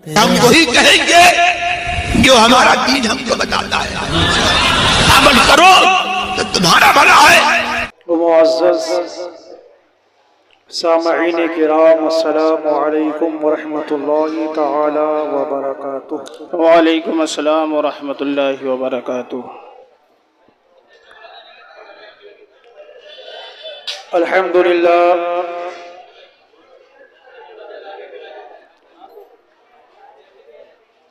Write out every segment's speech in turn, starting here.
ہم وہی کہیں گے جو ہمارا دین ہم کو بتاتا ہے. عمل کرو تو تمہارا بھلا ہے. معزز سامعین کرام، السلام علیکم ورحمۃ اللہ تعالی وبرکاتہ. وعلیکم السلام ورحمۃ اللہ وبرکاتہ. الحمدللہ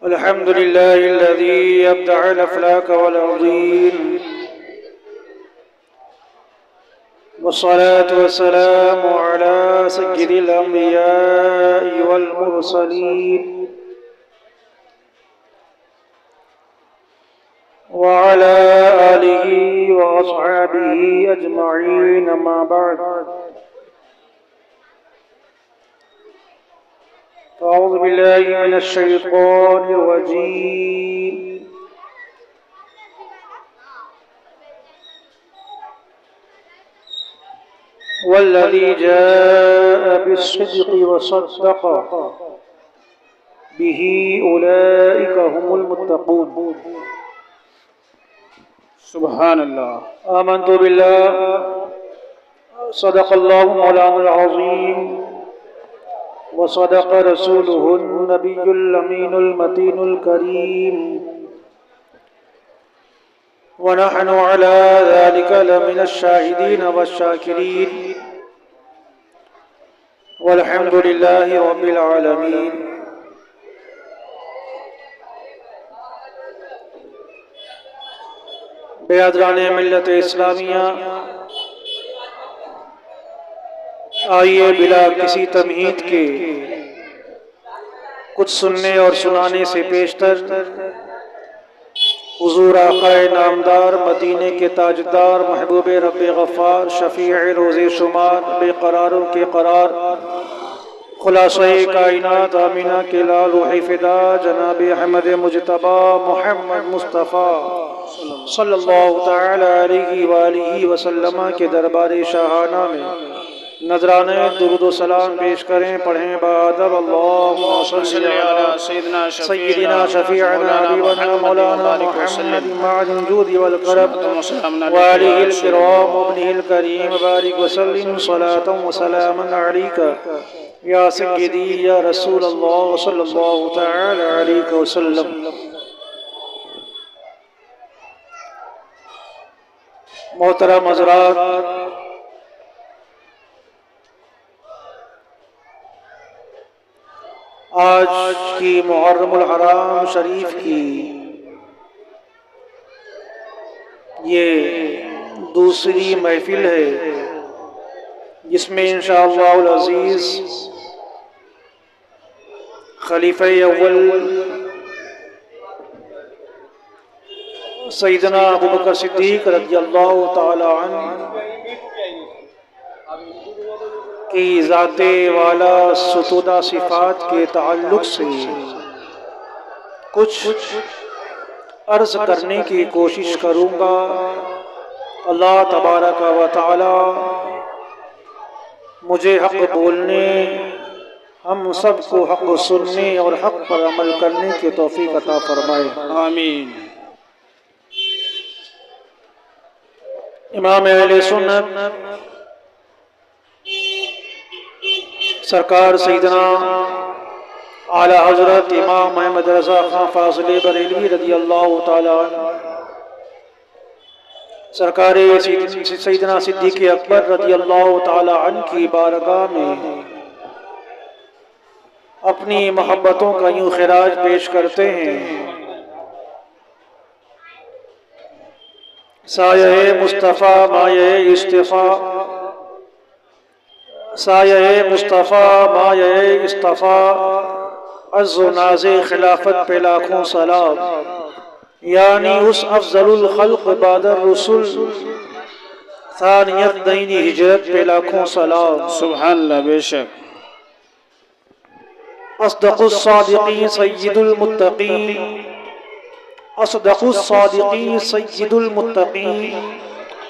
الحمدللہ الذی ابدع الافلاک والارضین، والصلاة والسلام على سيد الأنبياء والمرسلين وعلى آله وأصحابه أجمعين، أما بعد فأعوذ بالله من الشيطان الرجيم. والذي جاء بالصدق وصدق به أولئك هم المتقون. سبحان اللہ. آمنت بالله صدق الله مولانا العظيم وصدق رسوله النبي الأمين المتين الكريم، ونحن على ذلك لمن الشاهدين والشاكرين، والحمد لله رب العالمين. برادران ملت اسلامیہ، آئیے بلا کسی تمہید کے کچھ سننے اور سنانے سے پیشتر حضور آقا نامدار، مدینے کے تاجدار، محبوب رب غفار، شفیع روز شمار، بے قراروں کے قرار، خلاصہ کائنات آمینہ کے لال روح فدا، جناب احمد مجتبی محمد مصطفیٰ صلی اللہ تعالی علیہ وآلہ وسلم کے دربار شاہانہ میں نذرانہ درود و سلام پیش کریں. پڑھیں بادب اللہم صلی علی سیدنا شفیعنا حبیبنا مولانا محمد معدن الجود والکرم وآلہ الکرام وابنہ الکریم، بارک وسلم صلاة وسلاما علیک یا سیدی یا رسول اللہ صلی اللہ تعالی علیہ وسلم. محترم حضرات، آج کی محرم الحرام شریف کی یہ دوسری محفل ہے، جس میں انشاءاللہ العزیز خلیفہ اول سیدنا ابوبکر صدیق رضی اللہ تعالی عنہ کی ذات والا ستودہ صفات کے تعلق سے کچھ عرض کرنے کی کوشش کروں گا. اللہ تبارک و تعالی مجھے حق بولنے، ہم سب کو حق سننے اور حق پر عمل کرنے کی توفیق عطا فرمائے. آمین. امام اہل سنت سرکار سیدنا اعلی حضرت امام محمد رضا خان فاضل بریلوی رضی اللہ تعالی عنہ، سرکار سیدنا صدیق اکبر رضی اللہ تعالی عنہ کی بارگاہ میں اپنی محبتوں کا یوں خراج پیش کرتے ہیں. سایہ مصطفیٰ مایہ اصطفیٰ، سایہ مصطفیٰ مایہ اصطفیٰ، عز و ناز خلافت پہ لاکھوں سلام، یعنی اس افضل الخلق بعد الرسل، ثانیت دین ہجرت پہ لاکھوں سلام. سبحان اللہ. بے شک. اصدق الصادقین سید المتقین، اصدق الصادقین سید المتقین،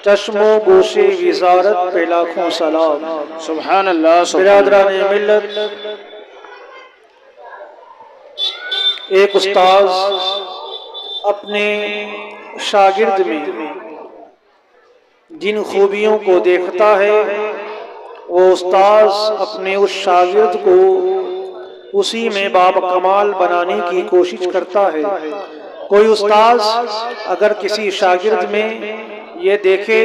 چشم و گوش وزارت پہ لاکھوں سلام. سبحان اللہ. برادران ملت، ایک استاذ اپنے شاگرد میں جن خوبیوں کو دیکھتا ہے وہ استاذ اپنے اس شاگرد کو اسی میں باب کمال بنانے کی کوشش کرتا ہے۔ کوئی استاذ اگر کسی شاگرد میں یہ دیکھے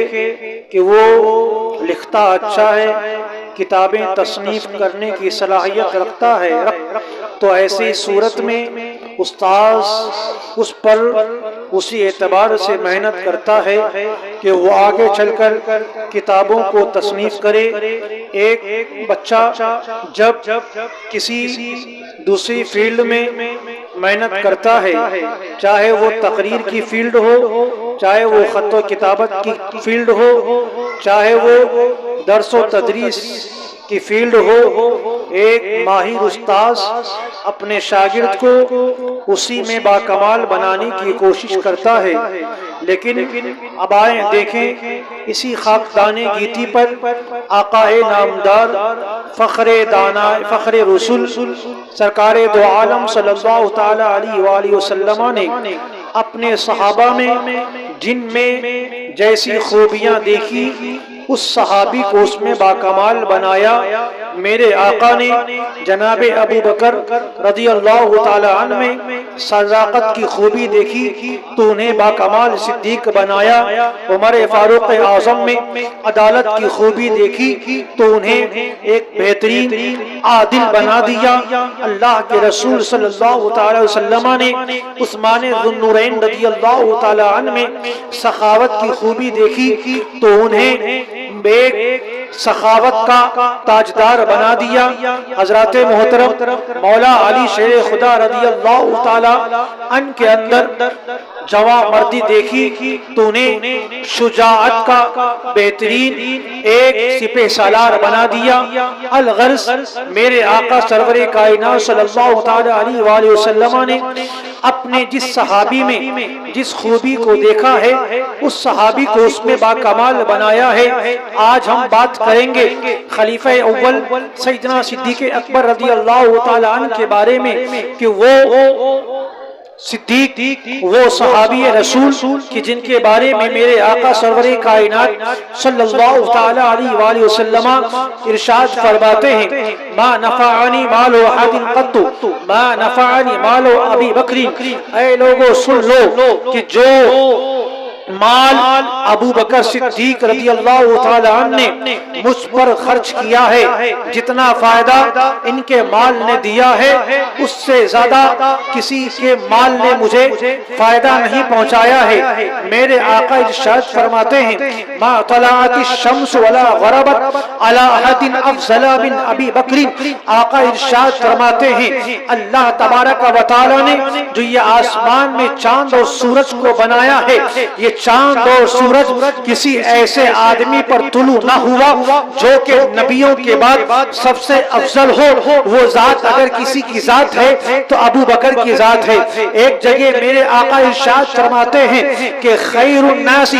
کہ وہ لکھتا اچھا ہے، کتابیں تصنیف کرنے کی صلاحیت رکھتا ہے، تو ایسی صورت میں استاذ اس پر اسی اعتبار سے محنت کرتا ہے کہ وہ آگے چل کر کتابوں کو تصنیف کرے۔ ایک بچہ جب کسی دوسری فیلڈ میں محنت کرتا ہے، چاہے وہ تقریر کی فیلڈ ہو، چاہے وہ خط و کتابت کی فیلڈ ہو، چاہے وہ درس و تدریس کی فیلڈ ہو، ایک ماہر استاذ اپنے شاگرد کو اسی میں باکمال بنانے کی کوشش کرتا ہے۔ لیکن اب آئیں دیکھیں اسی خاکدانِ گیتی پر آقا نامدار فخر رسول سرکار دو عالم صلی اللہ تعالی علیہ وآلہ وسلم نے اپنے صحابہ میں جن میں جیسی خوبیاں دیکھی اس صحابی کو اس میں باکمال بنایا۔ میرے آقا نے جناب ابو بکر رضی اللہ تعالی عنہ میں صداقت کی خوبی دیکھی تو انہیں باکمال صدیق بنایا۔ عمر فاروق اعظم میں عدالت کی خوبی دیکھی تو انہیں ایک بہترین عادل بنا دیا۔ اللہ کے رسول صلی اللہ تعالی وسلم نے عثمان ذو النورین رضی اللہ تعالی عنہ میں سخاوت کی خوبی دیکھی تو انہیں ایک سخاوت کا تاجدار بنا دیا۔ حضرات محترم مولا علی شیر خدا رضی اللہ تعالی عنہ کے اندر جواں مردی دیکھی تو انہیں شجاعت کا بہترین ایک سپہ سالار بنا دیا۔ الغرض میرے آقا سرور کائنات صلی اللہ تعالی علیہ وآلہ وسلم نے اپنے جس صحابی میں جس خوبی کو دیکھا ہے اس صحابی کو اس میں باکمال بنایا ہے۔ آج ہم بات کریں گے خلیفہ اول سیدنا صدیق اکبر رضی اللہ تعالی عنہ کے بارے میں کہ وہ صدیق وہ صحابی رسول کہ جن کے بارے میں میرے آقا سرور کائنات صلی اللہ تعالی علیہ وآلہ وسلم ارشاد فرماتے ہیں ما نفعنی مال احد قط ما نفعنی مال ابی بکر۔ اے لوگوں سن لو کہ جو مال ابو بکر صدیق رضی اللہ تعالی عنہ نے مجھ پر خرچ کیا ہے، جتنا فائدہ ان کے مال نے دیا ہے اس سے زیادہ کسی کے مال نے مجھے فائدہ نہیں پہنچایا ہے۔ میرے آقا ارشاد فرماتے ہیں ما طلعت الشمس ولا غربت على احد افضل من ابی بکر۔ آقا ارشاد فرماتے ہیں اللہ تبارک و تعالی نے جو یہ آسمان میں چاند اور سورج کو بنایا ہے، یہ چاند اور سورج کسی ایسے آدمی پر طلوع نہ ہوا جو کہ نبیوں کے بعد سب سے افضل ہو۔ وہ ذات اگر کسی کی ذات ہے تو ابو بکر کی ذات ہے۔ ایک جگہ میرے آقا ارشاد فرماتے ہیں کہ خیر الناس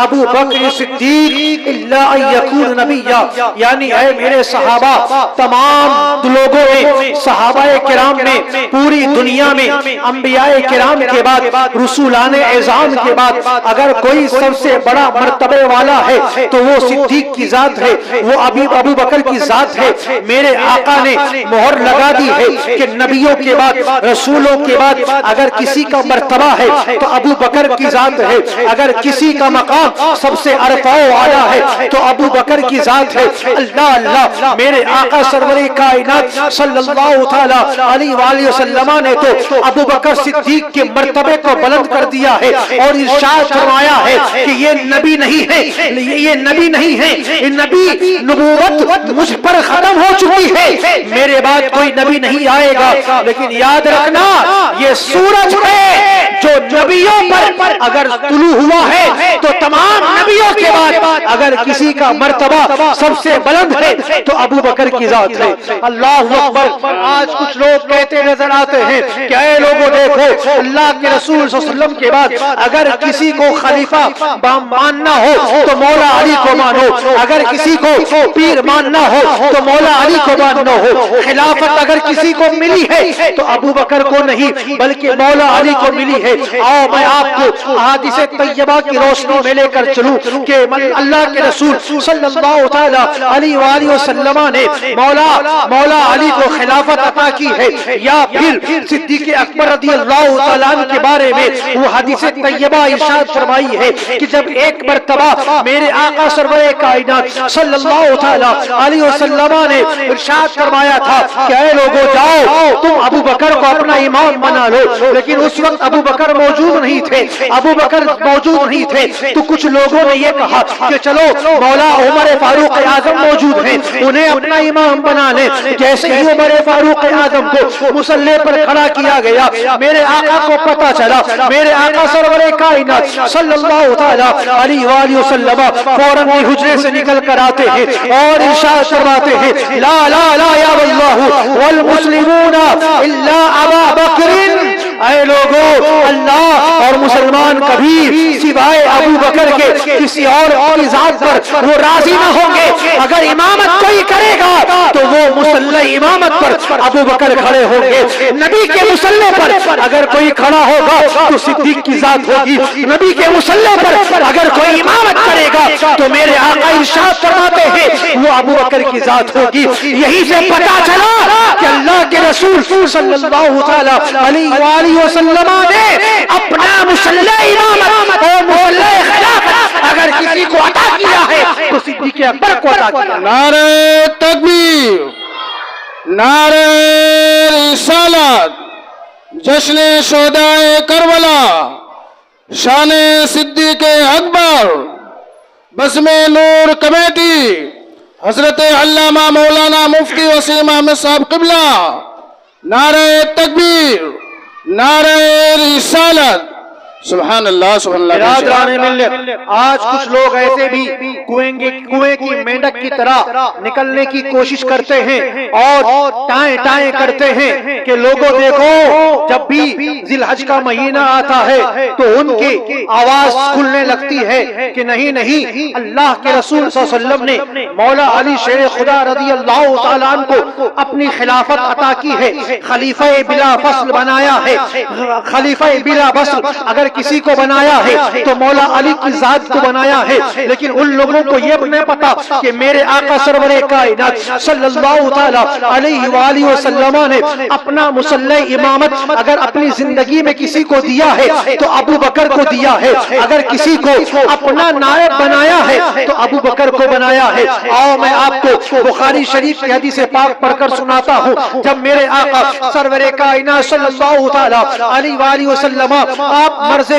ابو بکر صدیق الا ان یکون نبیا، یعنی اے میرے صحابہ تمام لوگوں میں صحابہ کرام میں پوری دنیا میں انبیاء کرام کے بعد رسولان اعظام کے بعد اگر کوئی سب سے بڑا مرتبے والا ہے تو وہ صدیق کی ذات ہے، وہ ابو بکر کی ذات ہے۔ میرے آقا نے مہر لگا دی ہے کہ نبیوں کے بعد رسولوں کے بعد اگر کسی کا مرتبہ ہے تو ابو بکر کی ذات ہے، اگر کسی کا مقام سب سے ارفع و اعلیٰ ہے تو ابو بکر کی ذات ہے۔ اللہ اللہ میرے آقا سرور کائنات صلی اللہ تعالی علیہ وآلہ وسلم نے تو ابو بکر صدیق کے مرتبے کو بلند کر دیا ہے اور ارشاد فرمایا ہے کہ یہ نبی نہیں ہے، یہ نبی نہیں ہے، یہ نبی نبوت مجھ پر ختم ہو چکی ہے، میرے بعد کوئی نبی نہیں آئے گا۔ لیکن یاد رکھنا یہ سورج ہے جو نبیوں پر اگر طلوع ہوا ہے تو تمام نبیوں کے بعد اگر کسی کا مرتبہ سب سے بلند ہے تو ابو بکر کی ذات ہے۔ اللہ اکبر۔ آج کچھ لوگ کہتے نظر آتے ہیں کہ اے لوگوں دیکھو، اللہ کے رسول صلی اللہ علیہ وسلم کے بعد اگر کسی کو خلیفہ ماننا ہو تو مولا علی کو مانو، اگر کسی کو پیر ماننا ہو تو مولا علی کو ماننا ہو، خلافت اگر کسی کو ملی ہے تو ابو بکر کو نہیں بلکہ مولا علی کو ملی ہے۔ آؤ میں آپ کو احادیث طیبہ کی روشنی میں لے کر چلوں کہ اللہ کے رسول صلی اللہ تعالی علیہ وآلہ وسلم نے مولا علی کو خلافت عطا کی ہے، یا پھر صدیق اکبر رضی اللہ تعالیٰ عنہ کے بارے میں وہ حدیث طیبہ ارشاد فرمائی ہے کہ جب ایک مرتبہ میرے آقا سرور کائنات صلی اللہ تعالی علیہ وسلم نے ارشاد فرمایا تھا کہ اے لوگوں جاؤ تم ابو بکر کو اپنا امام بنا لو، لیکن اس وقت ابو بکر موجود نہیں تھے، تو کچھ لوگوں نے یہ کہا کہ چلو مولا عمر فاروق اعظم موجود ہیں، انہیں اپنا امام بنا لیں۔ جیسے ہی عمر فاروق اعظم کو مصلی پر کھڑا کیا گیا، میرے آقا کو پتا چلا، میرے آقا سرور کائنات صلی اللہ تعالی علیہ وآلہ وسلم فوراً حجرے سے نکل کر آتے ہیں اور ارشاد فرماتے ہیں لا لا لا یا اللہ والمسلمون الا ابا بکر، اے لوگو اللہ اور مسلمان کبھی سوائے ابو بکر کے کسی اور کی ذات پر وہ راضی نہ ہوں گے، اگر امامت کوئی کرے گا تو وہ مصلی امامت پر ابو بکر کھڑے ہوں گے، نبی کے مصلی پر اگر کوئی کھڑا ہوگا تو صدیق کی ذات ہوگی، نبی کے مصلی پر اگر کوئی امامت کرے گا تو میرے آقا ارشاد فرماتے ہیں وہ ابو بکر کی ذات ہوگی۔ یہی سے پتا چلا کہ اللہ کے رسول صلی اللہ تعالی علیہ وآلہ وسلم نے اپنا مصلی امامت اور مصلی خلافت اگر کسی کو عطا کیا ہے تو صدیق اکبر کو عطا کیا۔ نعرہ تکبیر، نعرہ رسالت، جشن شہدائے کربلا، شان صدیق اکبر، بزم نور کمیٹی، حضرت علامہ مولانا مفتی وسیم احمد صاحب قبلہ، نعرہ تکبیر، نعرہ رسالت، سبحان اللہ سبحان اللہ۔ برادران ملت، آج کچھ لوگ ایسے بھی کنویں کی مینڈک کی طرح نکلنے کی کوشش کرتے ہیں اور ٹائیں کرتے ہیں کہ لوگوں دیکھو جب بھی ذی الحج کا مہینہ آتا ہے تو ان کی آواز کھلنے لگتی ہے کہ نہیں اللہ کے رسول صلی اللہ علیہ وسلم نے مولا علی شیر خدا رضی اللہ تعالیٰ عنہ کو اپنی خلافت عطا کی ہے، خلیفہ بلا فصل بنایا ہے، خلیفہ بلا فصل اگر کسی کو بنایا ہے تو مولا علی کی ذات کو بنایا ہے، لیکن ان لوگوں کو یہ نہیں پتا کہ میرے آقا سرور کائنات صلی اللہ تعالی علیہ وآلہ وسلم نے اپنا مصلی امامت اگر اپنی زندگی میں کسی کو دیا ہے تو ابو بکر کو دیا ہے، اگر کسی کو اپنا نائب بنایا ہے تو ابو بکر کو بنایا ہے۔ آؤ میں آپ کو بخاری شریف کی حدیث پاک پڑھ کر سناتا ہوں، جب میرے آقا سرور کائنات صلی اللہ تعالی علیہ وآلہ وسلم آپ مرض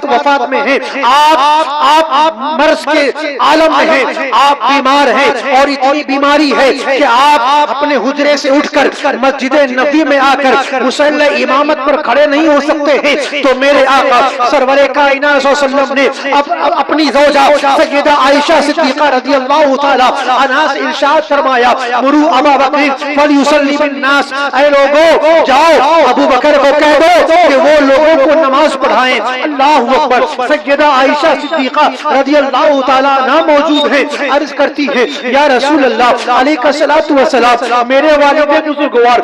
وفات میں ہیں، آپ مرض کے عالم میں ہیں، آپ بیمار ہیں اور اتنی بیماری ہے کہ آپ اپنے حجرے سے اٹھ کر مسجد نبوی میں آ کر مصلی امامت پر کھڑے نہیں ہو سکتے ہیں، تو میرے آقا سرور کائنات صلی اللہ علیہ وسلم نے اپنی زوجہ سیدہ عائشہ صدیقہ رضی اللہ تعالی عنہا سے ارشاد فرمایا مرو ابا بکر فلیصلی بالناس، اے لوگوں جاؤ ابو بکر کو کہہ دو کہ وہ لوگوں کو نماز پڑھائیں۔ اللہ اکبر۔ سیدہ عائشہ صدیقہ رضی اللہ تعالیٰ عنہ موجود ہیں، عرض کرتی ہے یا رسول اللہ علیہ الصلوۃ والسلام، میرے والد بزرگوار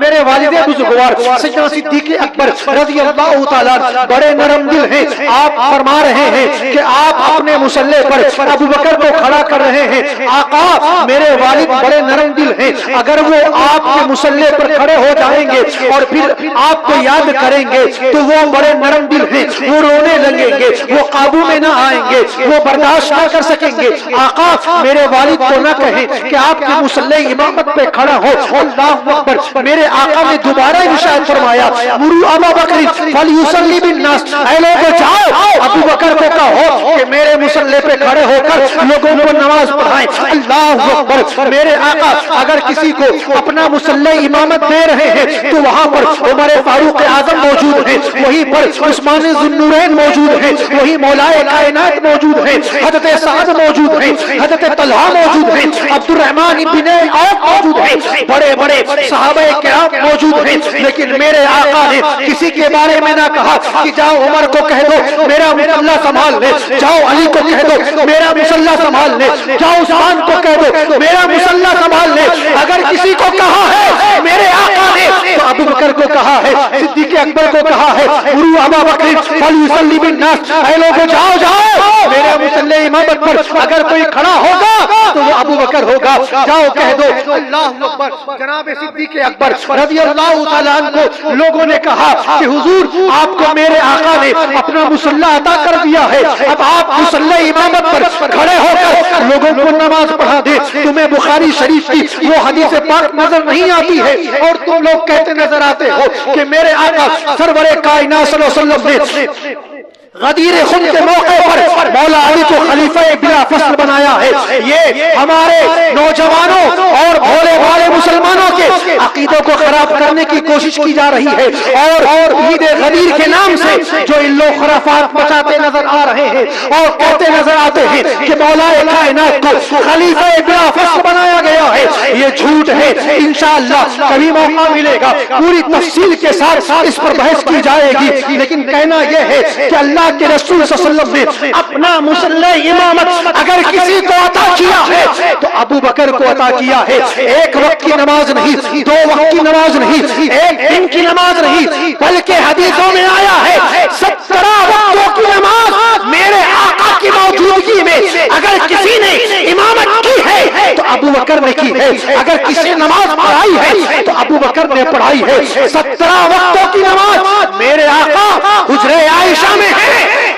میرے والد بزرگوار سیدنا صدیق اکبر رضی اللہ تعالیٰ بڑے نرم دل ہیں، آپ فرما رہے ہیں کہ آپ اپنے مصلی پر ابو بکر کو کھڑا کر رہے ہیں، آقا میرے والد بڑے نرم دل ہیں، اگر وہ آپ کے مصلی پر کھڑے ہو جائیں گے اور پھر آپ کو یاد کریں گے تو وہ بڑے نرم دل ہیں وہ رونے لگیں گے، وہ قابو میں نہ آئیں گے، وہ برداشت نہ کر سکیں گے۔ آقا میرے والد کو نہ کہیں کہ آپ کے مصلی امامت پہ کھڑا ہو۔ اللہ اکبر، میرے آقا نے دوبارہ ارشاد فرمایا مروا ابا بکر فلیصلی بالناس، اے لوگوں جاؤ ابو بکر کو کہو کہ میرے مصلی پہ کھڑے ہو کر لوگوں کو نماز پڑھائیں۔ اللہ اکبر، میرے آقا اگر کسی کو اپنا مصلی امامت دے رہے ہیں تو وہاں پر عمر فاروق اعظم موجود ہیں، وہیں پر عثمان ذو النورین موجود ہیں، وہی مولا کائنات موجود ہیں، حضرت سعد موجود ہیں، حضرت طلحہ موجود ہیں، عبد الرحمن بن عوف موجود ہیں، بڑے بڑے صحابہ کرام موجود ہیں۔ لیکن میرے آقا نے کسی کے بارے میں نہ کہا کہ جاؤ عمر کو کہہ دو میرا مصلی سنبھال لے، جاؤ علی کو کہہ دو میرا مصلی سنبھال لے، جاؤ عثمان کو کہہ دو میرا مصلی سنبھال لے۔ اگر کسی کو کہا ہے میرے آقا نے تو ابو بکر کو کہا ہے، صدیق اکبر کو کہا ہے مروا ابا بکر فلیصلی بالناس، اے لوگوں جاؤ جاؤ میرے مصلی امامت پر اگر کوئی کھڑا ہوگا تو وہ ابو بکر ہوگا، جاؤ کہہ دو۔ اللہ اکبر، جناب صدیق اکبر رضی اللہ تعالیٰ عنہ کو لوگوں نے کہا کہ حضور آپ کو میرے آقا نے اپنا مصلی عطا کر دیا ہے، اب آپ مصلی امامت پر کھڑے ہو کر لوگوں کو نماز پڑھا دے۔ تمہیں بخاری شریف کی وہ حدیث پاک نظر نہیں آتی ہے اور تم لوگ کہتے نظر آتے ہو کہ میرے آقا سرور کائنات صلی اللہ علیہ وسلم نے غدیر خون کے موقع پر مولا علی کو خلیفہ بلا فصل بنایا ہے۔ یہ ہمارے نوجوانوں اور بھولے بھالے مسلمانوں کے عقیدوں کو خراب کرنے کی کوشش کی جا رہی ہے اور عید غدیر کے نام سے جو ان لوگ خرافات مچاتے نظر آ رہے ہیں اور کہتے نظر آتے ہیں کہ مولا کائنات کو خلیفہ بلا فصل بنایا گیا ہے، یہ جھوٹ ہے۔ انشاءاللہ کبھی موقع ملے گا پوری تفصیل کے ساتھ اس پر بحث کی جائے گی، لیکن کہنا یہ ہے کہ اللہ کے رسول صلی اللہ علیہ وسلم نے اپنا مصلی امامت اگر کسی کو عطا کیا ہے تو ابو بکر کو عطا کیا ہے۔ ایک وقت کی نماز نہیں، دو وقت کی نماز نہیں، ایک دن کی نماز نہیں، بلکہ حدیثوں میں آیا ہے 17 وقتوں کی نماز میرے آقا کی موجودگی میں اگر کسی نے امامت کی ہے تو ابو بکر نے کی ہے، اگر کسی نے نماز پڑھائی ہے تو ابو بکر نے پڑھائی ہے۔ 17 وقتوں کی نماز میرے آقا حجرہ عائشہ میں ہے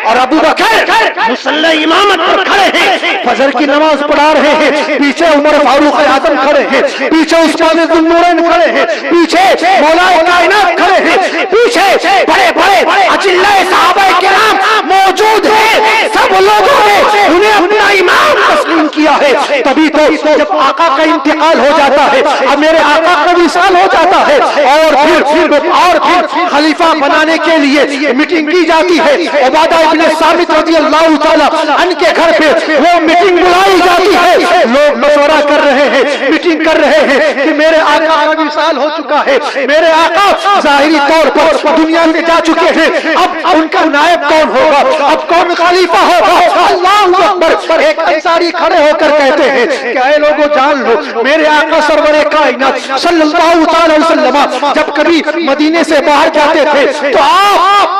اور ابو بکر مصلی امامت پر کھڑے ہیں، فجر کی نماز پڑھا رہے ہیں، پیچھے عمر فاروق اعظم کھڑے ہیں، پیچھے عثمان ذو النورین کھڑے ہیں، پیچھے مولا کائنات کھڑے ہیں، پیچھے بڑے بڑے اجلہ صحابہ کرام موجود ہیں۔ سب لوگوں نے انہیں اپنا امام تسلیم کیا ہے۔ تبھی تو جب آقا کا انتقال ہو جاتا ہے، اب میرے آقا کا وصال ہو جاتا ہے اور پھر خلیفہ بنانے کے لیے میٹنگ کی جاتی ہے۔ عبادہ ابن ثابت رضی اللہ تعالیٰ عنہ کے گھر پہ وہ میٹنگ بلائی جاتی ہے، لوگ مشورہ کر رہے ہیں، میٹنگ کر رہے ہیں کہ میرے آقا کا وصال ہو چکا ہے، میرے آقا ظاہری طور پر دنیا سے جا چکے ہیں، اب ان کا نائب کون ہوگا، اب کون خلیفہ ہوگا۔ اللہ اکبر، ایک انصاری کھڑے ہو کر کہتے ہیں کہ اے لوگوں جان لو میرے آقا سرور کائنات صلی اللہ تعالی وسلم جب کبھی مدینے سے باہر جاتے تھے تو آپ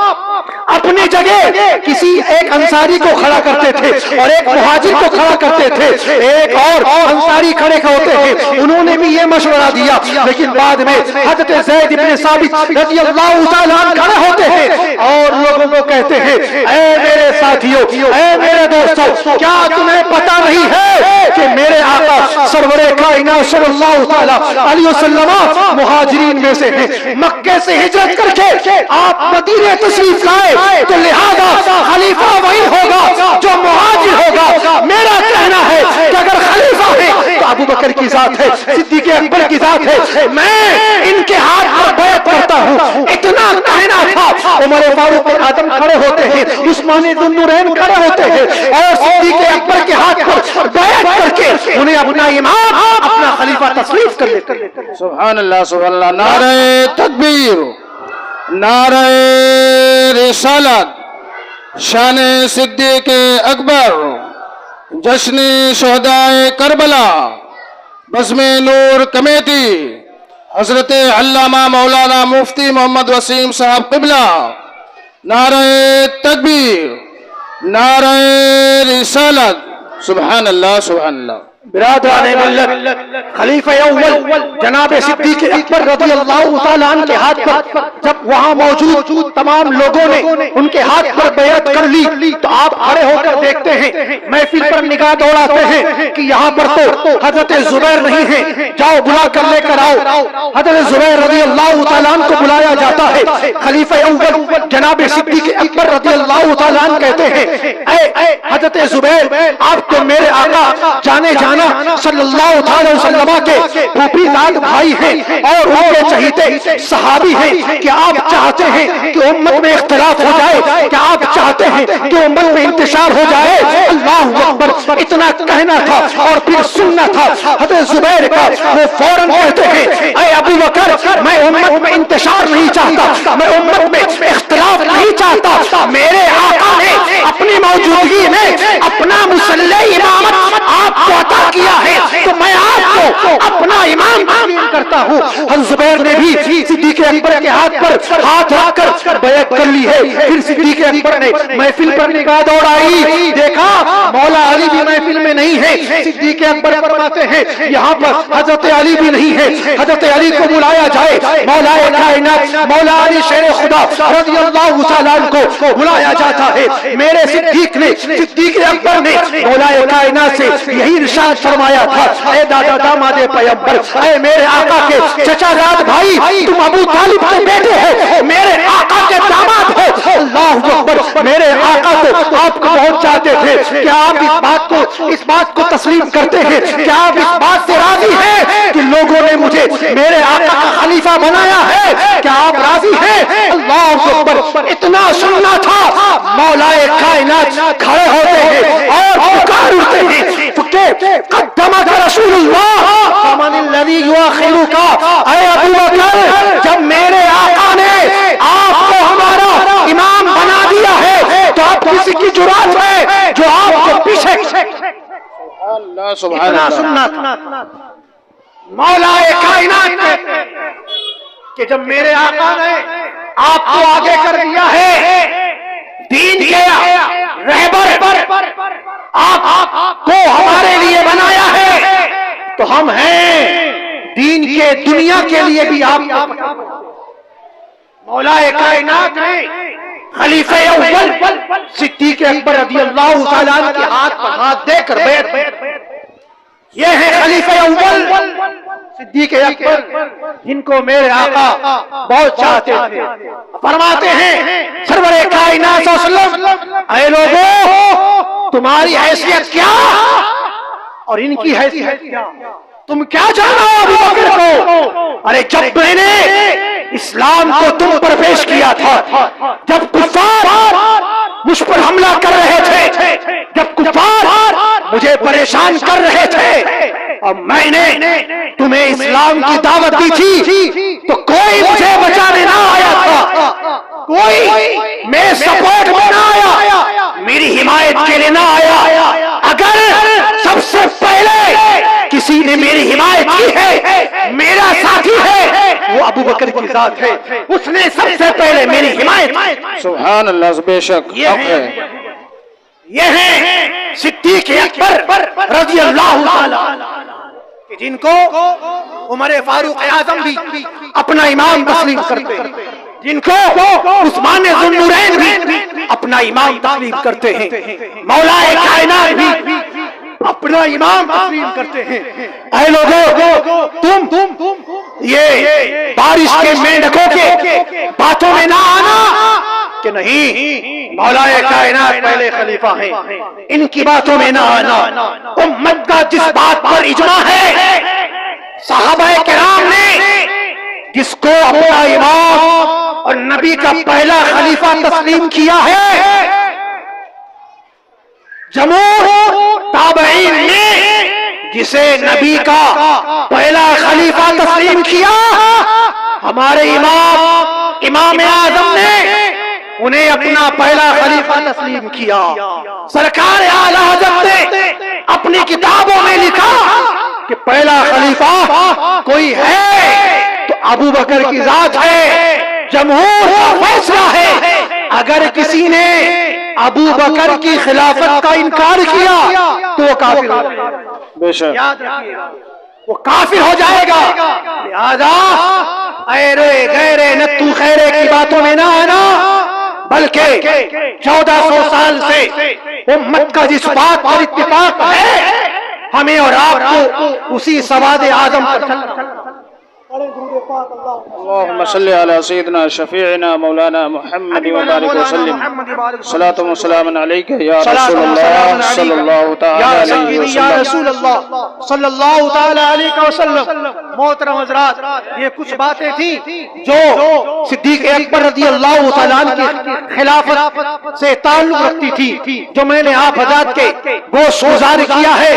اپنی جگہ کسی ایک انصاری کو کھڑا کرتے تھے اور ایک مہاجر کو کھڑا کرتے تھے، ایک اور انصاری کھڑے ہوتے ہیں۔ انہوں نے بھی یہ مشورہ دیا، لیکن بعد میں حضرت زید بن ثابت رضی اللہ تعالیٰ عنہ کھڑے ہوتے ہیں اور لوگوں کو کہتے ہیں اے میرے ساتھیوں، اے میرے دوستوں، کیا تمہیں پتہ نہیں ہے کہ میرے آقا سرور کائنات صلی اللہ تعالیٰ علیہ وسلم مہاجرین میں سے ہیں، مکے سے ہجرت کر کے آپ مدینے تشریف لائے تو لہذا خلیفہ وہی ہوگا جو مہاجر ہوگا۔ میرا کہنا ہے کہ اگر خلیفہ ہے تو ابو بکر کی ذات ہے، صدیق اکبر کی ذات ہے، میں ان کے ہاتھ پر بیعت کرتا ہوں۔ اتنا کہنا تھا، عمر فاروق اعظم کھڑے ہوتے ہیں، عثمان ذو النورین کھڑے ہوتے ہیں اور صدیق اکبر کے ہاتھ پر بیعت کر کے انہیں اپنا امام اپنا خلیفہ تسلیم کر لیتے ہیں۔ سبحان اللہ سبحان اللہ۔ نعرہ تکبیر، نعرہ رسالت، شان صدیق اکبر، جشن شہدائے کربلا، بزم نور کمیٹی، حضرت علامہ مولانا مفتی محمد وسیم صاحب قبلہ، نعرہ تکبیر، نعرہ رسالت، سبحان اللہ سبحان اللہ۔ برادران ملت، خلیفہ اول جناب صدیق اکبر رضی اللہ تعالیٰ عنہ کے ہاتھ پر جب وہاں موجود تمام لوگوں نے ان کے ہاتھ پر بیعت کر لی تو آپ کھڑے ہو کر دیکھتے ہیں، محفل پر نگاہ دوڑاتے ہیں کہ یہاں پر تو حضرت زبیر نہیں ہیں، جاؤ بلا کر لے کر آؤ۔ حضرت زبیر رضی اللہ تعالیٰ عنہ کو بلایا جاتا ہے، خلیفہ اول جناب صدیق اکبر رضی اللہ تعالیٰ عنہ کہتے ہیں اے حضرت زبیر، آپ تو میرے آقا جانے جانا صلی اللہ علیہ وسلم کے پھوپھی داد بھائی ہیں اور ان کے چہیتے صحابی ہیں، کہ آپ چاہتے ہیں کہ امت میں اختلاف ہو جائے، کہ آپ چاہتے ہیں کہ امت میں انتشار ہو جائے۔ اللہ اکبر، اتنا کہنا تھا اور پھر سننا تھا حضرت زبیر کا۔ وہ فوراً کہتے ہیں اے ابو بکر، میں امت میں انتشار نہیں چاہتا، میں امت میں اختلاف نہیں چاہتا، میرے آقا نے اپنی موجودگی میں اپنا مسلح امامت آپ کو عطا کیا ہے تو میں آپ کو اپنا امام تسلیم کرتا ہوں۔ حضرت زبیر نے بھی صدیق اکبر کے ہاتھ پر ہاتھ رکھ کر بیعت کر لی ہے۔ پھر صدیق اکبر نے محفل پر نگاہ دوڑائی، دیکھا مولا علی بھی محفل میں نہیں ہے۔ صدیق اکبر فرماتے ہیں یہاں پر حضرت علی بھی نہیں ہے، حضرت علی کو بلایا جائے۔ مولا کائنات مولا علی شیر خدا رضی اللہ تعالیٰ عنہ کو بلایا جاتا ہے۔ میرے صدیق اکبر نے مولا کائنات سے یہی ارشاد فرمایا تھا، اے دادا داماد پیغمبر، اے میرے آقا کے چچا زاد بھائی، تم ابو طالب کے بیٹے ہو، میرے آقا کے داماد ہو۔ اللہ اکبر، میرے آقا تو آپ کو بہت چاہتے تھے، کیا آپ اس بات کو تسلیم کرتے ہیں؟ کیا آپ اس بات سے راضی ہیں کہ لوگوں نے مجھے میرے آقا کا خلیفہ بنایا ہے؟ کیا آپ راضی ہیں؟ اللہ اکبر، اتنا سننا تھا، مولا کائنات کھڑے ہوتے ہیں اور پکار اٹھتے ہیں کہ قدمک رسول اللہ فمن الذی یؤخرک۔ اے ابو بکر، جب میرے آقا نے آپ کو ہمارا امام بنا دیا ہے تو آپ کسی کی جرات ہے جو آپ کے پیچھے اللہ سبحان اللہ سننا تھا۔ مولا کائنات کہتے ہیں کہ جب میرے آقا نے آپ کو آگے کر دیا ہے، دین کے رہبر آپ کو ہمارے لیے بنایا ہے تو ہم ہیں دین کے دنیا کے لیے بھی آپ۔ مولا کائنات نے خلیفہ اول صدیق اکبر رضی اللہ تعالیٰ عنہ کے ہاتھ پر ہاتھ دے کر بیعت، یہ ہے خلیفہ اول صدیق اکبر جن کو میرے آقا بہت چاہتے تھے۔ فرماتے ہیں سرور کائنات صلی اللہ علیہ وسلم، اے لوگوں تمہاری حیثیت کیا اور ان کی حیثیت کیا؟ تم کیا جانا ابو بکر کو؟ ارے جب میں نے اسلام کو تم پر پیش کیا تھا، جب کفار مجھ پر حملہ کر رہے تھے، جب کفار مجھے پریشان کر رہے تھے اور میں نے تمہیں اسلام کی دعوت دی تھی تو کوئی مجھے بچانے نہ آیا تھا، کوئی میرے سپورٹ میں نہ آیا، میری حمایت کے لیے نہ آیا۔ اگر سب سے پہلے کسی نے میری حمایت کی ہے، میرا ساتھی ہے، وہ ابو بکر کی ذات ہے، اس نے سب سے پہلے میری حمایت۔ سبحان اللہ، بے شک حق ہے۔ یہ ہے صدیق اکبر رضی اللہ تعالی جن کو عمر فاروق اعظم بھی اپنا امام تسلیم کرتے ہیں، جن کو عثمان ذو النورین بھی اپنا امام تسلیم کرتے ہیں، مولا کائنات بھی اپنا امام تسلیم کرتے ہیں۔ اے لوگوں، تم یہ بارش کے مینڈکوں کے باتوں میں نہ آنا کہ نہیں مولا کائنات پہلے خلیفہ ہیں، ان کی باتوں میں نہ آنا۔ امت کا جس بات پر اجماع ہے، صحابہ کرام نے جس کو اپنا امام اور نبی کا پہلا خلیفہ تسلیم کیا ہے، جمہور تابعین نے جسے نبی کا پہلا خلیفہ تسلیم کیا، ہمارے امام اعظم نے انہیں اپنا پہلا خلیفہ تسلیم کیا۔ سرکار اعلی حضرت نے اپنی کتابوں میں لکھا کہ پہلا خلیفہ کوئی ہے تو ابو بکر کی ذات ہے۔ جمہور کا فیصلہ ہے اگر کسی نے ابو بکر کی خلافت کا انکار کیا تو وہ کافر ہے۔ بے شک یاد رکھیے وہ کافر ہو جائے گا. لہذا ایرے غیرے نتو خیرے کی باتوں میں نہ آنا، بلکہ 1400 سال سے امت کا جس بات پر اتفاق ہے ہمیں اور آپ کو اسی سواد اعظم پر چلنا. اللهم صل على سيدنا شفيعنا مولانا محمد وبارك وسلم صلاة وسلام عليك يا رسول الله صلى الله تعالى عليه یا رسول وسلم. اللہ صلی اللہ تعالی علیہ وسلم. محترم حضرات، یہ کچھ باتیں تھیں جو صدیق اکبر رضی اللہ تعالیٰ عنہ کی خلافت سے تعلق رکھتی تھی، جو میں نے آپ حضرات کے گوشت گزار کیا ہے.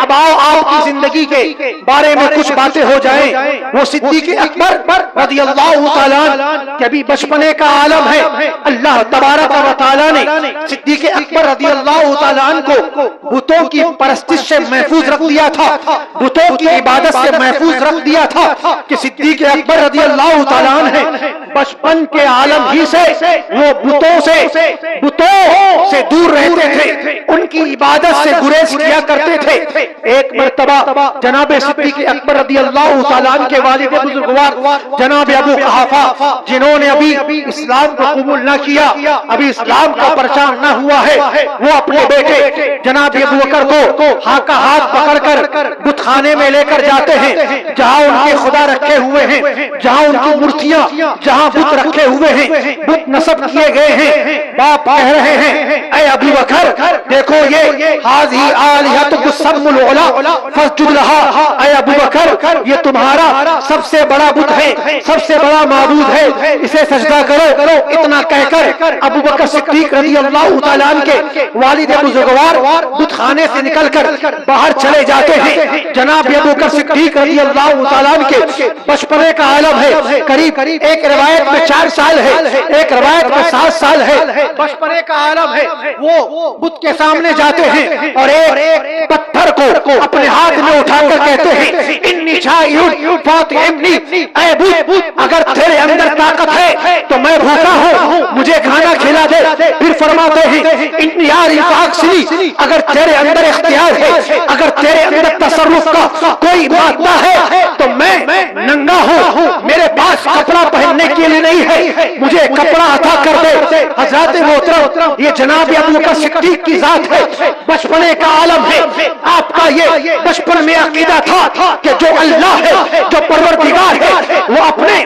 اب آؤ آپ کی زندگی کے بارے میں کچھ باتیں ہو جائیں. وہ صدیق اکبر رضی اللہ تعالیٰ عنہ کے بھی بچپنے کا عالم ہے. اللہ تبارک و تعالیٰ نے صدیق اکبر رضی اللہ تعالیٰ عنہ کو بتوں کی پرستش سے محفوظ رکھ دیا تھا، بتوں کی عبادت سے محفوظ رکھ دیا تھا کہ صدیق اکبر رضی اللہ تعالیٰ عنہ بچپن کے عالم ہی سے وہ بتوں سے دور رہتے تھے، ان کی عبادت سے گریز کیا کرتے تھے. ایک مرتبہ جناب صدیق اکبر رضی اللہ تعالیٰ عنہ کے والد بزرگوار جناب ابو قحافہ، جنہوں نے ابھی اسلام کو قبول نہ کیا، ابھی اسلام کا پرچار نہ ہوا ہے، وہ اپنے بیٹے جناب ابو بکر کو ہاتھ پکڑ کر بت خانے میں لے کر جاتے ہیں، جہاں ان کے خدا رکھے ہوئے ہیں، جہاں ان کی مورتیاں، جہاں بت رکھے ہوئے ہیں، بت نصب کیے گئے ہیں. باپ کہہ رہے ہیں اے ابو بکر دیکھو یہ ہذہ آلہتک السم العلی فاسجد لہا. اے ابو بکر یہ تمہارا سب سے بڑا بت ہے، سب سے بڑا معبود ہے، اسے سجدہ کرو. اتنا کہہ کر ابو بکر صدیق رضی اللہ تعالیٰ عنہ کے والد بزرگوار بت خانے سے نکل کر باہر چلے جاتے ہیں. جناب ابو بکر صدیق رضی اللہ تعالیٰ عنہ کے بچپنے کا عالم ہے، قریب ایک روایت میں 4 سال ہے، ایک روایت میں 7 سال ہے، بچپنے کا عالم ہے. وہ بت کے سامنے جاتے ہیں اور ایک پتھر کو اپنے ہاتھ میں اٹھا کر کہتے ہیں انی جائع فاطمنی، اے بت اگر تیرے اندر طاقت ہے تو میں بھوکا ہوں، مجھے کھانا کھلا دے. پھر فرماتے ہیں انی عارف اکثری، اگر تیرے اندر اختیار ہے، اگر تیرے اندر تصرف کا کوئی مادہ ہے تو میں ننگا ہوں، میرے پاس کپڑا پہننے کے لیے نہیں ہے، مجھے کپڑا عطا کر دے. حضرات محترم یہ جناب ابو بکر صدیق کی ذات ہے، بچپنے کا عالم ہے. آپ کا یہ بچپن میں عقیدہ تھا کہ جو اللہ ہے، جو پروردگار ہے، وہ اپنے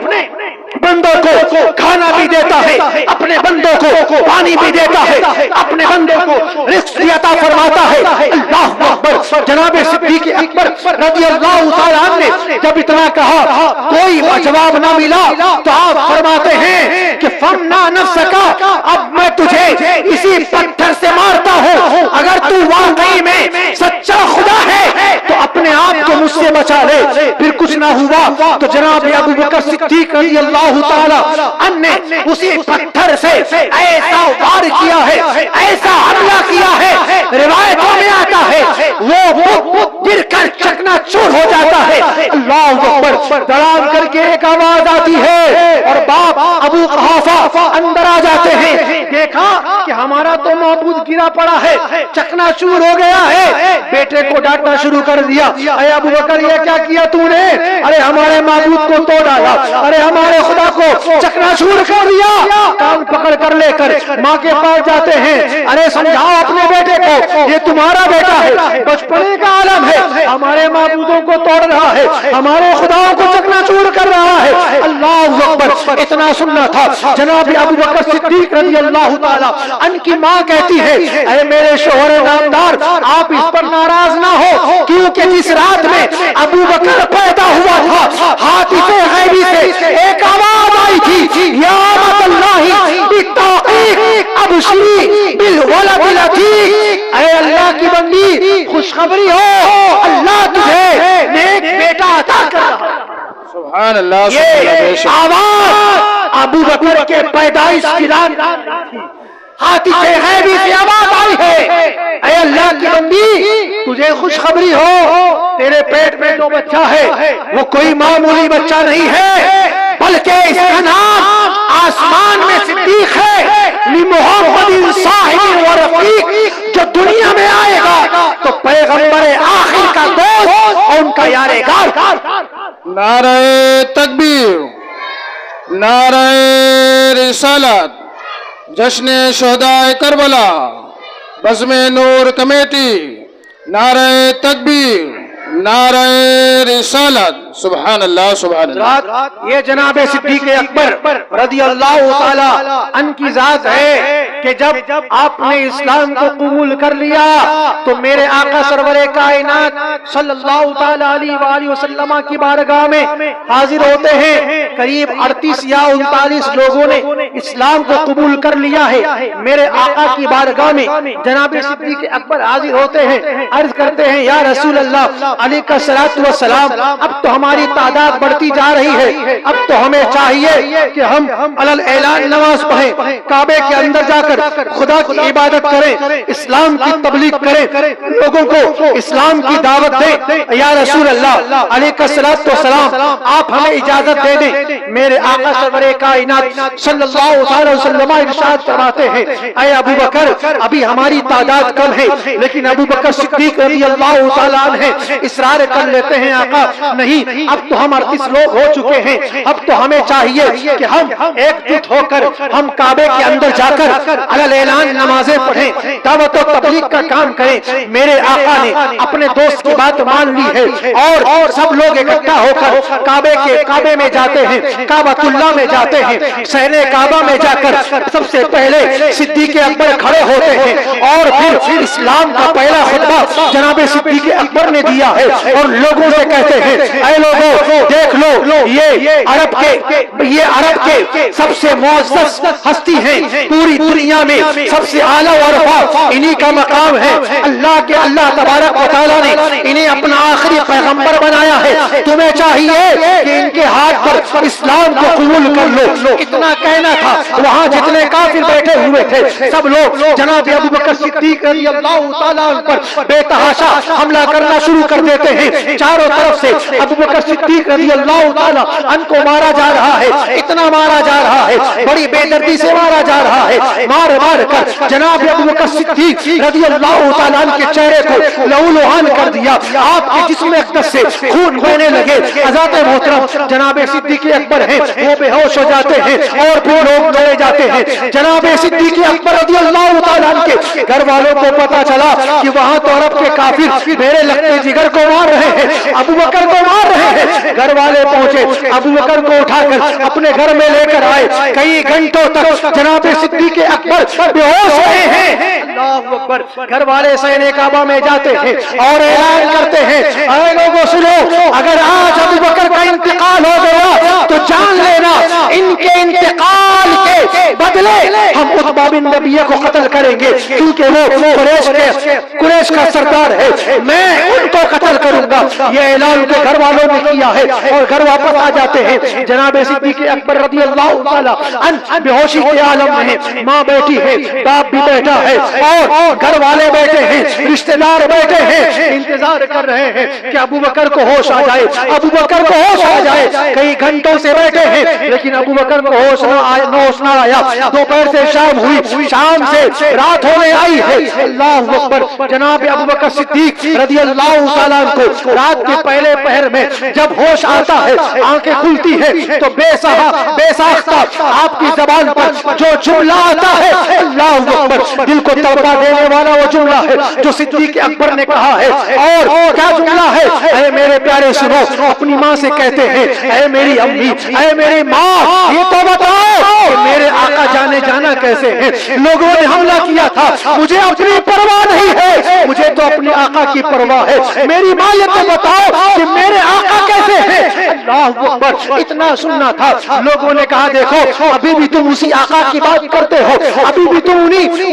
بندوں کو کھانا بھی دیتا ہے، اپنے بندوں کو پانی بھی دیتا ہے، اپنے بندوں کو رزق بھی عطا فرماتا ہے. اللہ اکبر. جناب صدیق اکبر رضی اللہ تعالیٰ عنہ نے جب اتنا کہا کوئی جواب نہ ملا تو آپ فرماتے ہیں کہ فمنا نفسکا، اب میں تجھے اسی پتھر سے مارتا ہوں، اگر تو واقعی میں سچا خدا ہے تو اپنے آپ کو مجھ سے بچا لے. پھر کچھ نہ ہوا تو جناب ابو بکر صدیق رضی اللہ تعالیٰ عنہ نے اسی پتھر سے ایسا وار کیا ہے، ایسا حملہ کیا ہے، روایتوں میں آتا ہے وہ گر کر چکنا چور ہو جاتا ہے. اللہ اکبر. دڑام کر کے ایک آواز آتی ہے اور باپ ابو قحافہ اندر آ جاتے ہیں. دیکھا کہ ہمارا تو معبود گرا پڑا ہے، چکنا چور ہو گیا ہے. بیٹے کو ڈانٹنا شروع کر دیا، اے ابو بکر یہ کیا کیا تو نے؟ ارے ہمارے معبود کو توڑ ڈالا، ارے ہمارے خدا کو چکنا چور کر دیا. کان پکڑ کر لے کر ماں کے پاس جاتے ہیں، ارے سمجھاؤ اپنے بیٹے کو، یہ تمہارا بیٹا ہے، بچپنے کا عالم ہے، ہمارے معبودوں کو توڑ رہا ہے، ہمارے خداؤں کو چکنا چور کر رہا ہے. اللہ اکبر. اتنا سننا تھا. جناب ابو بکر صدیق رضی اللہ تعالیٰ عنہ کی ماں کہتی ہے اے میرے شوہر نامدار آپ اس پر ناراض نہ ہو، کیونکہ جس رات میں ابو بکر پیدا ہوا تھا حادثے غیبی سے ایک آواز آئی تھی یا امت اللہ بالتحقیق ابشری بالولد العتیق. اے اللہ کی بندی خوشخبری ہو، اللہ تجھے نیک بیٹا عطا کر رہا ہے. سبحان اللہ. یہ آواز ابو بکر کے پیدائش کی رات حادثے غیبی سے آواز آئی ہے اے اللہ کی بندی تجھے خوشخبری ہو، تیرے پیٹ میں جو بچہ ہے وہ کوئی معمولی بچہ نہیں ہے، بلکہ اس کا نام آسمان میں صدیق ہے، محمد صاحب و رفیق، جو دنیا میں آئے گا تو پیغمبر آخر کا دوست اور ان کا یارغار۔ نعرہ تکبیر، نعرہ رسالت، جشن شہدائے کربلا، بزم نور کمیٹی، نعرہ تکبیر، نعرہ رسالت، سبحان اللہ سبحان اللہ۔ یہ جناب صدیق اکبر رضی اللہ تعالی عنہ کی ذات ہے کہ جب آپ نے اسلام کو قبول کر لیا تو میرے آقا سرور کائنات صلی اللہ تعالی علیہ وآلہ وسلم کی بارگاہ میں حاضر ہوتے ہیں۔ قریب 38 یا 39 لوگوں نے اسلام کو قبول کر لیا ہے۔ میرے آقا کی بارگاہ میں جناب صدیق اکبر حاضر ہوتے ہیں، عرض کرتے ہیں یا رسول اللہ علیہ الصلوۃ والسلام، اب تو ہماری تعداد بڑھتی جا رہی ہے، اب تو ہمیں چاہیے کہ ہم علل اعلان نماز پڑھیں، کعبے کے اندر جا کر خدا کی عبادت کریں، اسلام کی تبلیغ کریں، لوگوں کو اسلام کی دعوت دیں۔ یا رسول اللہ علیہ الصلوۃ والسلام، آپ ہمیں اجازت دے دیں۔ میرے آقا سرور کائنات صلی اللہ علیہ وسلم ارشاد فرماتے ہیں اے ابو بکر، ابھی ہماری تعداد کم ہے، لیکن ابو بکر صدیق رضی اللہ تعالیٰ عنہ اصرار کر لیتے ہیں آقا نہیں، اب تو ہم 38 لوگ ہو چکے ہیں، اب تو ہمیں چاہیے کہ ہم ایک جٹ ہو کر ہم کعبے کے اندر جا کر علل اعلان نمازیں پڑھیں، دعوت و تبلیغ کا کام کریں۔ میرے آقا نے اپنے دوست کی بات مان لی ہے اور سب لوگ اکٹھا ہو کر کعبے میں جاتے ہیں، کعبۃ اللہ میں جاتے ہیں۔ شہر کعبہ میں جا کر سب سے پہلے صدیق اکبر کھڑے ہوتے ہیں اور پھر اسلام کا پہلا خطبہ جناب صدیق اکبر نے دیا ہے اور لوگوں سے کہتے ہیں اے لوگوں دیکھ لو، یہ عرب کے سب سے معزز ہستی ہیں، پوری دنیا میں سب سے اعلیٰ و رفیع انہی کا مقام ہے۔ اللہ تبارک و تعالیٰ نے انہیں اپنا آخری پیغمبر بنایا ہے، تمہیں چاہیے کہ ان کے ہاتھ پر اسلام کو قبول کر لو۔ اتنا کہنا تھا، وہاں جتنے کافر بیٹھے ہوئے تھے سب لوگ جناب ابو بکر صدیق رضی اللہ تعالیٰ عنہ پر بے تحاشا حملہ کرنا شروع کر دیتے ہیں۔ چاروں طرف سے ابو بکر صدیق رضی اللہ تعالیٰ عنہ کو مارا جا رہا ہے، اتنا مارا جا رہا ہے، بڑی بے دردی سے مارا جا رہا ہے، مار کر جناب ابو بکر صدیق رضی اللہ تعالیٰ عنہ کے چہرے کو لہو لہان کر دیا، آپ کے جسم اقدس سے خون بہنے لگے۔ حضرت محترم جناب صدیق اکبر ہیں، وہ بے ہوش ہو جاتے ہیں اور پھر لوگ چلے جاتے ہیں۔ جناب صدیق اکبر رضی اللہ تعالیٰ عنہ کے گھر والوں کو پتا چلا کہ وہاں تو عرب کے کافر میرے لگتے جگر کو مار رہے ہیں، ابو بکر کو مار رہے ہیں۔ گھر والے پہنچے، ابو بکر کو اٹھا کر اپنے گھر میں لے کر آئے۔ کئی گھنٹوں تک جناب صدیق اکبر بے ہوش رہے ہیں۔ اللہ اکبر۔ گھر والے شہر کعبہ میں جاتے ہیں اور اعلان کرتے ہیں اے لوگوں سنو، اگر آج ابو بکر کا انتقال ہو گیا تو جان لینا ان کے انتقال کے بدلے ہم عتبہ بن ربیعہ کو قتل کریں گے، کیونکہ وہ قریش کا سردار ہے، میں ان کو قتل کروں گا۔ یہ اعلان کے گھر والوں نے کیا ہے اور گھر واپس آ جاتے ہیں۔ جناب صدیق اکبر رضی اللہ تعالیٰ عنہ بے ہوشی کے عالم میں ہیں، ماں بیٹھی ہے، باپ بھی بیٹھا ہے اور گھر والے بیٹھے ہیں، رشتہ دار بیٹھے ہیں، انتظار کر رہے ہیں کہ ابو بکر کو ہوش آ جائے، ابو بکر کو ہوش آ جائے۔ کئی گھنٹوں سے بیٹھے ہیں لیکن ابو بکر کو ہوش نہ آیا۔ دوپہر سے شام ہوئی، شام سے رات ہونے آئی ہے۔ اللہ اکبر۔ جناب ابو بکر صدیق رضی اللہ تعالیٰ عنہ کو رات کے پہلے پہر میں جب ہوش آتا ہے، آنکھیں کھلتی ہے تو بے ساختہ آپ کی زبان پر جو جملہ آتا ہے، اللہ اکبر، دل کو تڑپا دینے والا وہ جملہ ہے جو صدیق اکبر نے کہا ہے۔ اور کیا جملہ ہے؟ اے میرے پیارے سنو، اپنی ماں سے کہتے ہیں اے میری امی، اے میری ماں، یہ تو بتاؤ کہ میرے آقا جانا کیسے ہیں؟ لوگوں نے حملہ کیا تھا، مجھے اپنی پرواہ نہیں ہے، مجھے تو اپنے آقا کی پرواہ ہے، میری ماں یہ تو بتاؤ کہ میرے آقا کیسے ہیں؟ اللہ اکبر۔ اتنا سننا تھا۔ لوگوں نے کہا دیکھو ابھی بھی تم اسی آقا کی بات کرتے ہو، ابھی بھی تم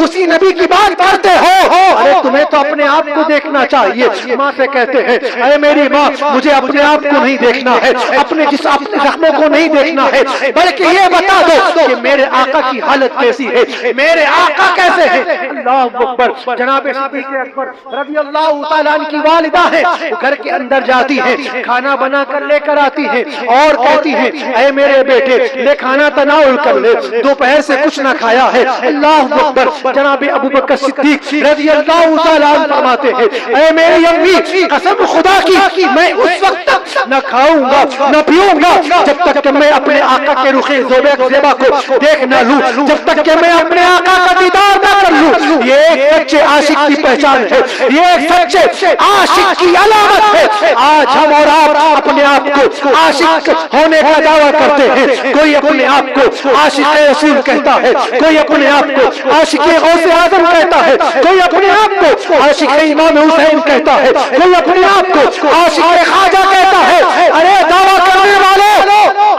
اسی نبی کی بات کرتے ہو، ارے تمہیں تو اپنے آپ کو دیکھنا چاہیے۔ ماں سے کہتے ہیں اے میری ماں، مجھے اپنے آپ کو نہیں دیکھنا ہے، اپنے زخموں کو نہیں دیکھنا ہے، بلکہ یہ بتا دو کہ میرے آقا کی حالت کیسی کیسی ہے، میرے آقا کیسے ہیں۔ اللہ اکبر۔ جناب صدیق اکبر رضی اللہ تعالیٰ عنہ کی والدہ ہے، وہ گھر کے اندر جاتی ہے، کھانا بنا کر لے کر آتی ہے اور کہتی ہے اے میرے بیٹے لے کھانا تناول کر لے، دوپہر سے کچھ نہ کھایا ہے۔ اللہ اکبر۔ جناب ابو بکر صدیق رضی اللہ تعالیٰ عنہ فرماتے ہیں اے میری امی قسم خدا کی میں اس وقت تک نہ کھاؤں گا نہ پیوں گا جب تک کہ میں اپنے آقا کے رخ زیبا کو دیکھ نہ لوں، جب تک کہ میں اپنے آقا کا دیدار نہ کر لوں۔ یہ ایک سچے عاشق کی پہچان ہے، یہ ایک سچے عاشق کی علامت ہے۔ آج ہم اور آپ اپنے آپ کو عاشق ہونے کا دعویٰ کرتے ہیں، کوئی اپنے آپ کو عاشق رسول کہتا ہے، کوئی اپنے آپ کو عاشق غوث اعظم کہتا ہے، کوئی اپنے آپ کو عاشق امام حسین کہتا ہے، کوئی اپنے آپ کو عاشق خواجہ کہتا ہے۔ ارے دعویٰ کرنے والے،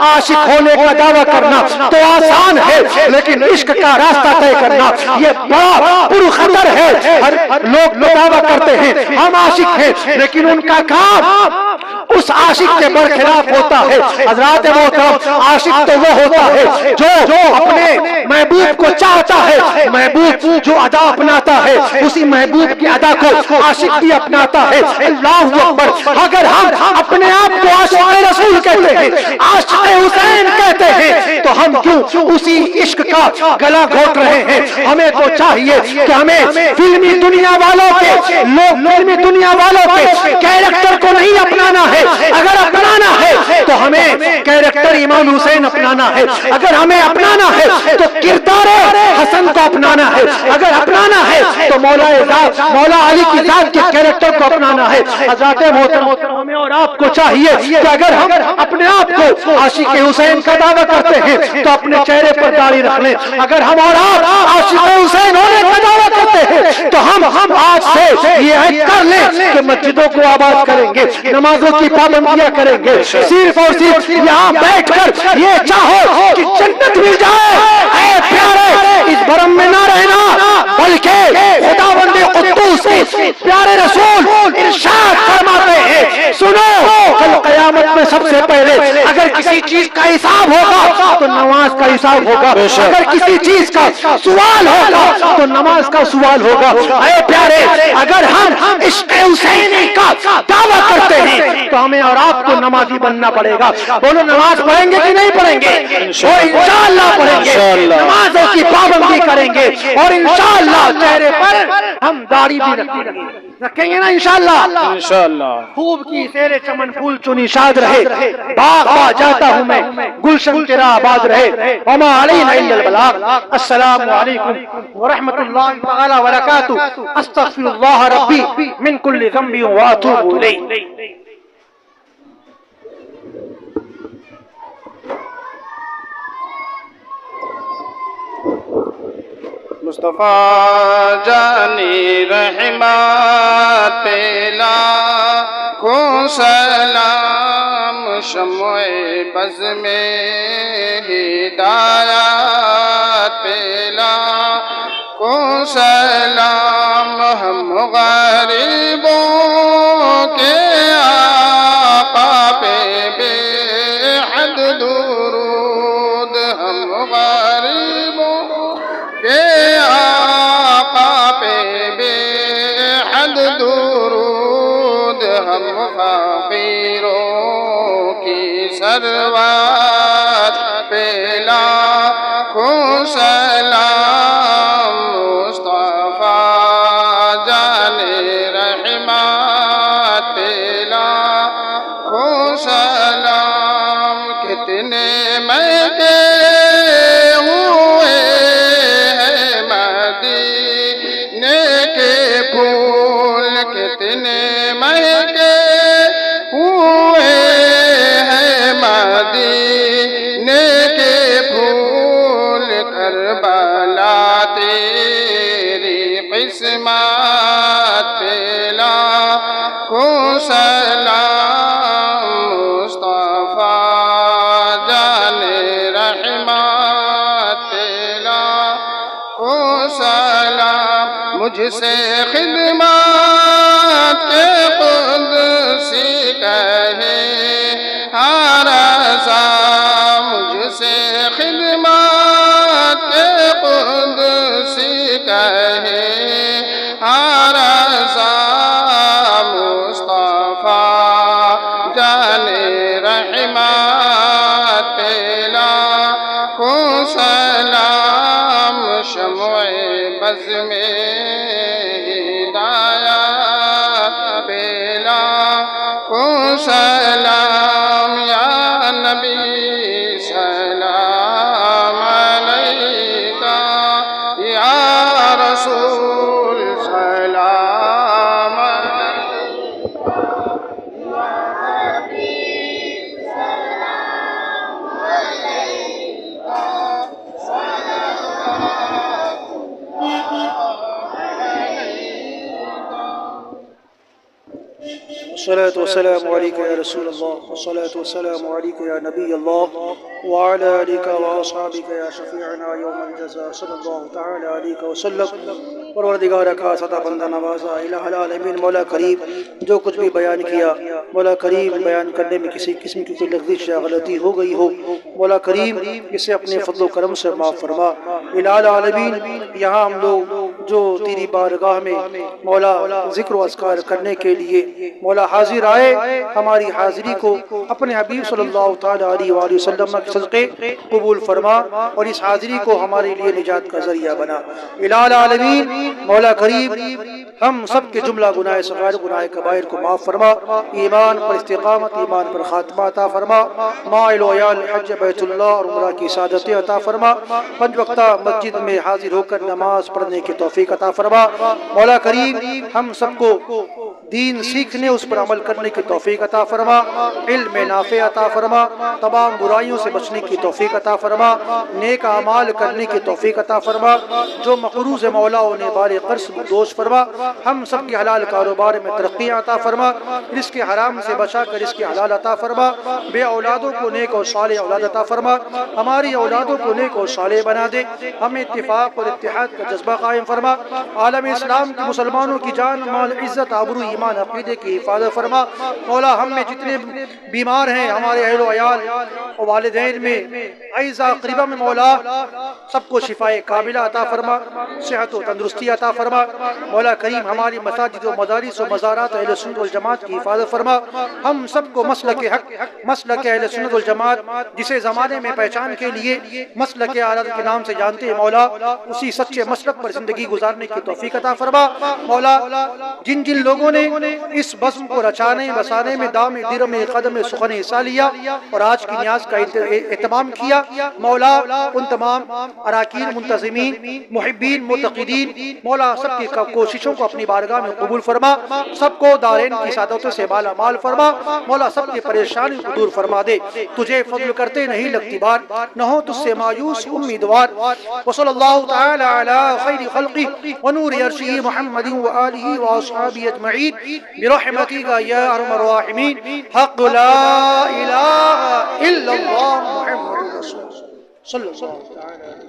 عاشق ہونے کا دعویٰ کرنا تو آسان ہے، لیکن عشق کا راستہ طے کرنا یہ بڑا پرخطر ہے۔ ہر لوگ دعویٰ کرتے ہیں ہم عاشق ہیں، لیکن ان کا کام اس عاشق کے برخلاف ہوتا ہے۔ حضرات محترم، عاشق تو وہ ہوتا ہے جو اپنے محبوب کو چاہتا ہے، محبوب جو ادا اپناتا ہے اسی محبوب کی ادا کو عاشق بھی اپناتا ہے۔ اللہ اکبر۔ اگر ہم اپنے آپ کو عاشق رسول کہتے ہیں، عاشق حسین کہتے ہیں، تو ہم کیوں اسی عشق کا گلا گھونٹ رہے ہیں؟ ہمیں تو چاہیے کہ ہمیں فلمی دنیا والوں کے کیریکٹر کو نہیں اپنانا ہے۔ اگر اپنانا ہے تو ہمیں کیریکٹر امام حسین اپنانا ہے، اگر ہمیں اپنانا ہے تو کردار حسن کو اپنانا ہے، اگر اپنانا ہے تو مولا علی کی ذات کے کیریکٹر کو اپنانا ہے۔ حضرات محترم، ہمیں اور آپ کو چاہیے کہ اگر ہم اپنے آپ کو عاشق حسین کا دعویٰ کرتے ہیں تو اپنے چہرے پر داڑھی رکھ لیں۔ اگر ہم اور آپ عاشق حسین ہونے کا دعویٰ کرتے ہیں تو ہم آج سے یہ عہد کر لیں کہ مسجدوں کو آباد کریں گے، نمازوں کی پابندیاں کریں گے، صرف اور صرف یہاں بیٹھ کر یہ چاہو کہ جنت مل جائے۔ اے پیارے، اس بھرم میں نہ رہنا، بلکہ خداوند قدوس پیارے رسول ارشاد فرماتے ہیں سنو، کل قیامت میں سب سے پہلے اگر کسی چیز کا حساب ہوگا تو نماز کا حساب ہوگا، اگر کسی چیز کا سوال ہوگا تو نماز کا سوال ہوگا۔ اے پیارے، اگر ہم عشق حسینی کا دعویٰ کرتے ہیں تو ہمیں اور آپ کو نمازی بننا پڑے گا۔ بولو نماز پڑھیں گے کہ نہیں پڑھیں گے؟ وہ انشاءاللہ پڑھیں گے، نمازوں کی پابندی کریں گے، اور انشاءاللہ چہرے پر ہم داڑھی بھی رکھیں گے نا انشاءاللہ۔ خوب کی سیر چمن پھول چنی شاد رہے، باغ با جاتا ہوں میں، گلشن تیرا آباد رہے، وما علینا الا البلاغ۔ السلام علیکم ورحمۃ اللہ تعالی وبرکاتہ۔ استغفر اللہ ربی من کل ذنب واتوب الیہ۔ مصطفیٰ جانی رحمت لاکھوں سلام، شمع بز میں ہدایت لاکھوں سلام، ہم غریبوں کے آقا پہ بے حد درود، ہم غریبوں کے آقا پہ بے حد درود، ہم فقیروں کی ثروت پہ لاکھوں سلام، مصطفیٰ جان رحمت پہ لاکھوں سلام۔ کتنے مہنگے کتنے مہنگے ہوئے ہیں مدینے کے پھول، کربلا تیری قسمت پہ لاکھوں سلام، مصطفیٰ جان رحمت پہ لاکھوں سلام۔ مجھ سے خدمات کے قدسی کہے ہر رضا، مجھ سے خدمات کے قدسی میں ہدایت پیلا کو سلام یا نبی سلام علیکہ یا رسول سلام الصلاة والسلام عليك يا رسول الله والصلاة والسلام عليك يا نبي الله وعلى آلك وأصحابك يا شفيعنا يوم الجزاء صلى الله تعالى عليك وسلم پروردگار کا سدا بندہ نوازا الہ العالمین مولا کریم جو کچھ بھی بیان کیا مولا کریم بیان کرنے میں کسی قسم کی کوئی لغزش یا غلطی ہو گئی ہو مولا کریم اسے اپنے فضل و کرم سے معاف فرما الہ العالمین یہاں ہم لوگ جو تیری بارگاہ میں مولا ذکر و اذکار کرنے کے لیے مولا حاضر آئے ہماری حاضری کو اپنے حبیب صلی اللہ تعالی علیہ وآلہ وسلم کے صدقے قبول فرما اور اس حاضری کو ہمارے لیے نجات کا ذریعہ بنا الہ العالمین مولا کریم ہم سب کے جملہ گناہ صغائر گناہ کبائر کو معاف فرما ایمان پر استقامت ایمان پر خاتمہ عطا فرما مائل و عیال حج بیت اللہ اور عمرہ کی سعادت عطا فرما 5 وقتہ مسجد میں حاضر ہو کر نماز پڑھنے کی توفیق عطا فرما مولا کریم ہم سب کو دین سیکھنے اس پر عمل کرنے کی توفیق عطا فرما علم نافع عطا فرما تمام برائیوں سے بچنے کی توفیق عطا فرما نیک اعمال کرنے کی توفیق عطا فرما جو مقروض مولا انہیں بار قرض دوش فرما ہم سب کے حلال کاروبار میں ترقی عطا فرما رزق حرام سے بچا کر رزق حلال عطا فرما بے اولادوں کو نیک اور صالح اولاد عطا فرما ہماری اولادوں کو نیک اور صالح بنا دے ہمیں اتفاق اور اتحاد کا جذبہ قائم فرما عالم اسلام کے مسلمانوں کی جان مال عزت آبرو ایمان عقیدے کی حفاظت فرما مولا ہم میں جتنے بیمار ہیں ہمارے اہل و عیال اور والدین میں اعزا قریبہ میں مولا سب کو شفاء کاملہ عطا فرما صحت و تندرستی عطا فرما مولا کریم ہماری مساجد و مدارس و مزارات اہل سنت والجماعت کی حفاظت فرما ہم سب کو مسلک حق مسلک اہل سنت والجماعت جسے زمانے میں پہچان کے لیے مسلک اعلیٰ کے نام سے جانتے ہیں مولا اسی سچے مسلک پر زندگی گزارنے کی توفیق عطا فرما مولا جن جن لوگوں نے اس بزم کو رچانے بسانے میں دام درم قدم سخن حصہ لیا اور آج کی نیاز کا اہتمام کیا مولا ان تمام اراکین منتظمین محبین متقدین مولا سب کی کوششوں کو اپنی بارگاہ میں قبول فرما سب کو دارین کی سعادتوں سے مالا مال فرما مولا سب کی پریشانی کو دور فرما دے تجھے فضل کرتے نہیں لگتی بار نہ ہو تجھ سے مایوس امیدوار وصلی اللہ تعالی علی خیر خلقی ونور عرشی محمد وآلہ واصحابہ اجمعین برحمتک یا ارحم الراحمین حق لا الہ الا اللہ محمد رسول صلی اللہ تعالی